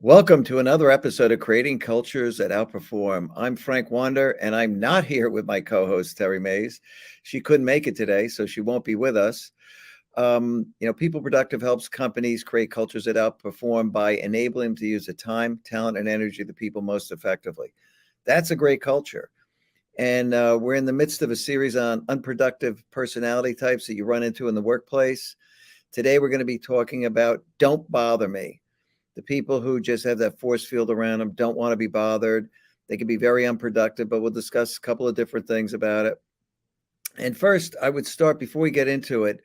Welcome to another episode of Creating Cultures that Outperform. I'm Frank Wander, and I'm not here with my co-host Terry Mays. She couldn't make it today, so she won't be with us. People Productive helps companies create cultures that outperform by enabling them to use the time, talent, and energy of the people most effectively. That's a great culture. And we're in the midst of a series on unproductive personality types that you run into in the workplace. Today, we're going to be talking about Don't Bother Me. The people who just have that force field around them don't want to be bothered. They can be very unproductive, but we'll discuss a couple of different things about it. And first, I would start before we get into it.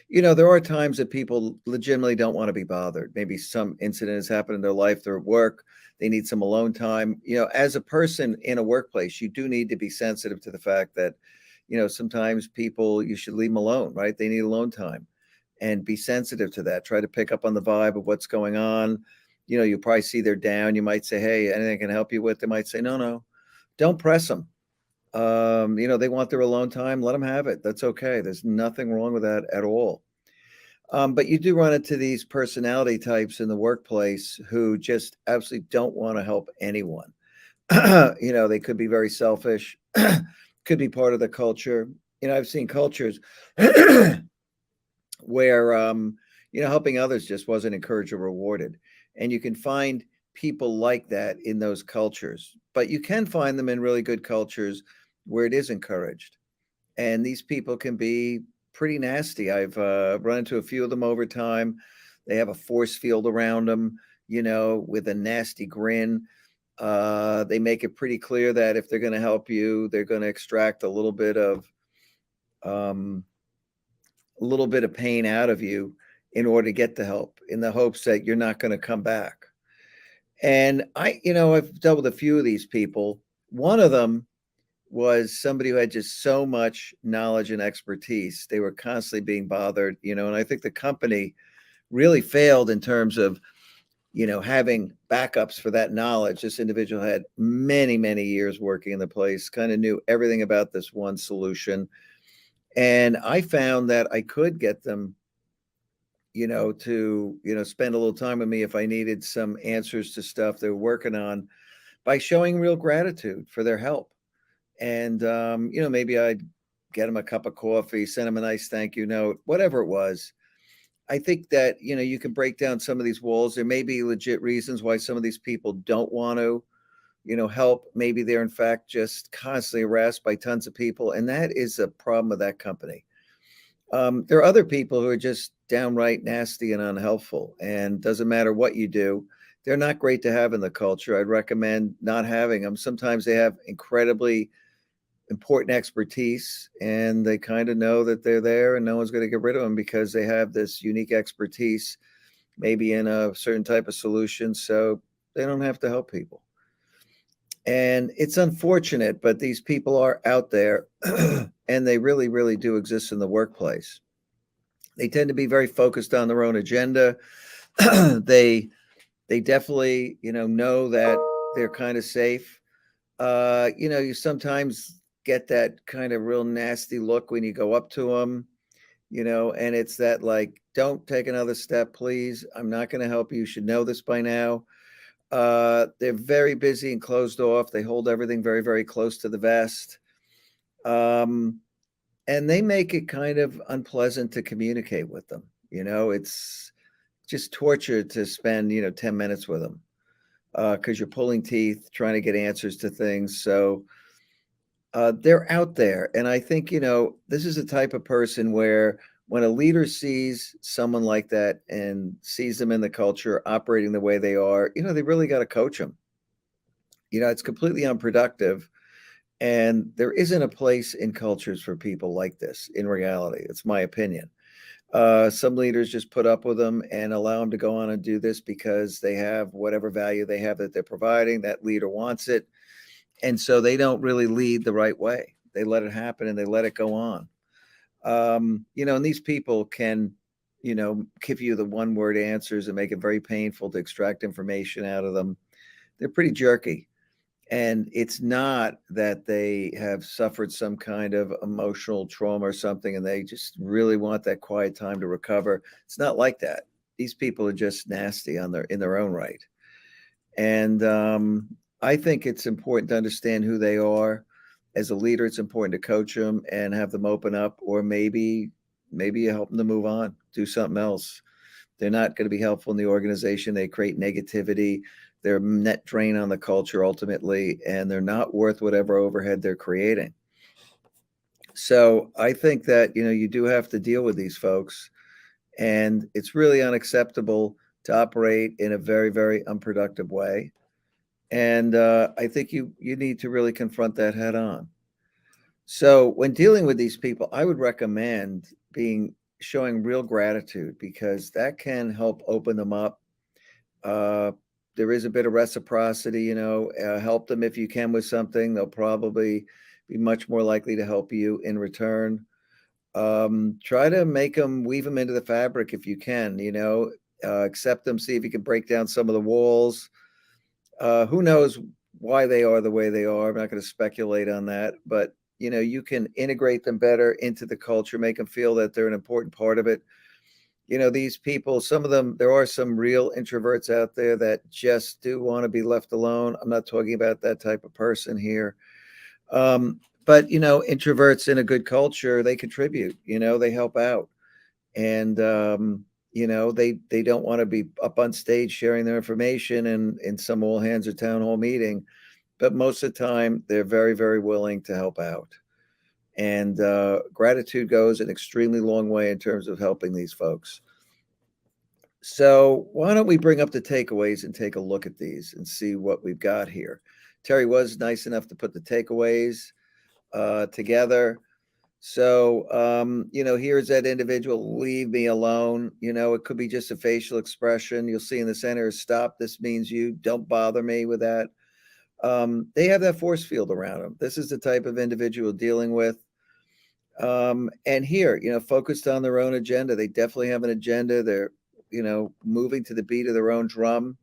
There are times that people legitimately don't want to be bothered. Maybe some incident has happened in their life, they're at work, they need some alone time. As a person in a workplace, you do need to be sensitive to the fact that, sometimes people, you should leave them alone, right? They need alone time and be sensitive to that. Try to pick up on the vibe of what's going on. You probably see they're down. You might say, hey, anything I can help you with? They might say, no, don't press them. They want their alone time. Let them have it. That's okay. There's nothing wrong with that at all. But you do run into these personality types in the workplace who just absolutely don't want to help anyone. They could be very selfish, could be part of the culture. I've seen cultures where helping others just wasn't encouraged or rewarded. And you can find people like that in those cultures, but you can find them in really good cultures where it is encouraged. And these people can be pretty nasty. I've run into a few of them over time. They have a force field around them, with a nasty grin. They make it pretty clear that if they're going to help you, they're going to extract um, a little bit of pain out of you in order to get the help, in the hopes that you're not going to come back. And I've dealt with a few of these people. One of them was somebody who had just so much knowledge and expertise. They were constantly being bothered, and I think the company really failed in terms of, having backups for that knowledge. This individual had many, many years working in the place, kind of knew everything about this one solution. And I found that I could get them, to, spend a little time with me if I needed some answers to stuff they were working on by showing real gratitude for their help. And, maybe I'd get them a cup of coffee, send them a nice thank you note, whatever it was. I think that, you can break down some of these walls. There may be legit reasons why some of these people don't want to, help. Maybe they're in fact just constantly harassed by tons of people. And that is a problem with that company. There are other people who are just downright nasty and unhelpful, and doesn't matter what you do, they're not great to have in the culture. I'd recommend not having them. Sometimes they have incredibly important expertise, and they kind of know that they're there and no one's going to get rid of them because they have this unique expertise, maybe in a certain type of solution. So they don't have to help people. And it's unfortunate, but these people are out there and they really, really do exist in the workplace. They tend to be very focused on their own agenda. they they definitely, know that they're kind of safe. You sometimes get that kind of real nasty look when you go up to them, and it's that like, don't take another step, please. I'm not going to help you. You should know this by now. They're very busy and closed off. They hold everything very, very close to the vest. Um, and they make it kind of unpleasant to communicate with them. It's just torture to spend, 10 minutes with them because you're pulling teeth, trying to get answers to things. So they're out there. And I think, this is a type of person where when a leader sees someone like that and sees them in the culture operating the way they are, they really got to coach them. It's completely unproductive. And there isn't a place in cultures for people like this in reality. It's my opinion. Some leaders just put up with them and allow them to go on and do this because they have whatever value they have that they're providing. That leader wants it. And so they don't really lead the right way. They let it happen and they let it go on. And these people can, give you the one word answers and make it very painful to extract information out of them. They're pretty jerky. And it's not that they have suffered some kind of emotional trauma or something and they just really want that quiet time to recover. It's not like that. These people are just nasty in their own right. And I think it's important to understand who they are. As a leader, it's important to coach them and have them open up, or maybe you help them to move on, do something else. They're not going to be helpful in the organization. They create negativity. They're a net drain on the culture ultimately, and they're not worth whatever overhead they're creating. So I think that, you do have to deal with these folks, and it's really unacceptable to operate in a very, very unproductive way. And I think you need to really confront that head on. So when dealing with these people, I would recommend being showing real gratitude, because that can help open them up. Uh, there is a bit of reciprocity, help them if you can with something. They'll probably be much more likely to help you in return. Try to weave them into the fabric if you can, accept them, see if you can break down some of the walls. Who knows why they are the way they are? I'm not going to speculate on that, but you can integrate them better into the culture, make them feel that they're an important part of it. These people, some of them, there are some real introverts out there that just do want to be left alone. I'm not talking about that type of person here. But introverts in a good culture, they contribute, they help out. And they don't want to be up on stage sharing their information in some all hands or town hall meeting, but most of the time they're very, very willing to help out. And gratitude goes an extremely long way in terms of helping these folks. So why don't we bring up the takeaways and take a look at these and see what we've got here. Terry was nice enough to put the takeaways together. So, here's that individual, leave me alone. It could be just a facial expression. You'll see in the center, stop. This means you don't bother me with that. They have that force field around them. This is the type of individual dealing with. And here, focused on their own agenda. They definitely have an agenda. They're, moving to the beat of their own drum.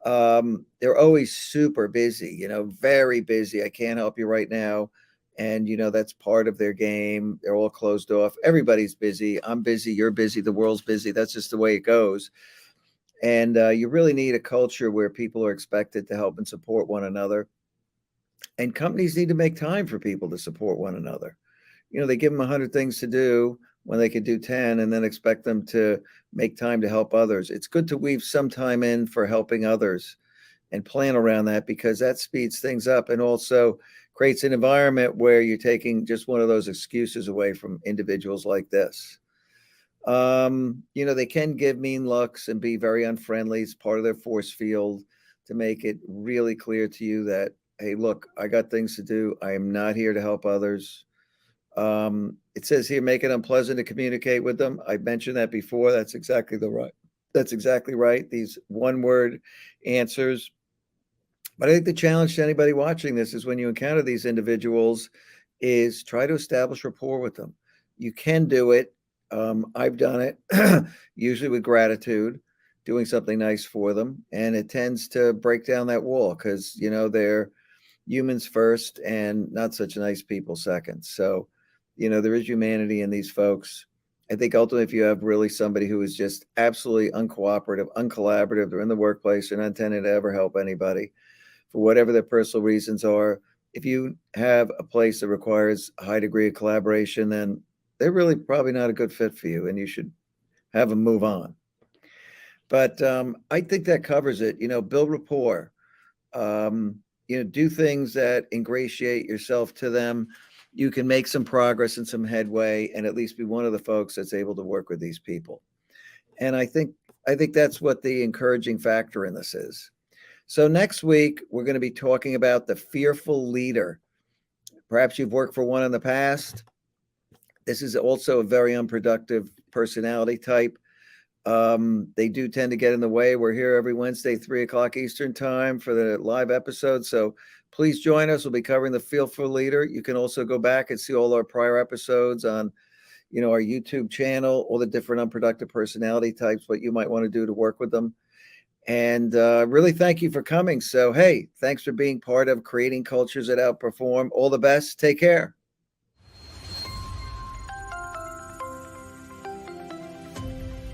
They're always super busy, very busy. I can't help you right now. And, that's part of their game. They're all closed off. Everybody's busy. I'm busy. You're busy. The world's busy. That's just the way it goes. And you really need a culture where people are expected to help and support one another. And companies need to make time for people to support one another. They give them 100 things to do when they could do 10, and then expect them to make time to help others. It's good to weave some time in for helping others and plan around that, because that speeds things up and also creates an environment where you're taking just one of those excuses away from individuals like this. They can give mean looks and be very unfriendly. It's part of their force field to make it really clear to you that, hey, look, I got things to do. I am not here to help others. It says here, make it unpleasant to communicate with them. I mentioned that before. That's exactly right. These one-word answers. But I think the challenge to anybody watching this is, when you encounter these individuals, is try to establish rapport with them. You can do it. I've done it, usually with gratitude, doing something nice for them. And it tends to break down that wall, because, they're humans first and not such nice people second. So, there is humanity in these folks. I think ultimately, if you have really somebody who is just absolutely uncooperative, uncollaborative, they're in the workplace, they're not intending to ever help anybody for whatever their personal reasons are. If you have a place that requires a high degree of collaboration, then they're really probably not a good fit for you, and you should have them move on. But I think that covers it. Build rapport. Do things that ingratiate yourself to them. You can make some progress and some headway, and at least be one of the folks that's able to work with these people. And I think that's what the encouraging factor in this is. So next week, we're going to be talking about the fearful leader. Perhaps you've worked for one in the past. This is also a very unproductive personality type. They do tend to get in the way. We're here every Wednesday, 3:00 Eastern time for the live episode. So please join us. We'll be covering the fearful leader. You can also go back and see all our prior episodes on, our YouTube channel, all the different unproductive personality types, what you might want to do to work with them. And really thank you for coming. So, hey, thanks for being part of creating cultures that outperform. All the best. Take care.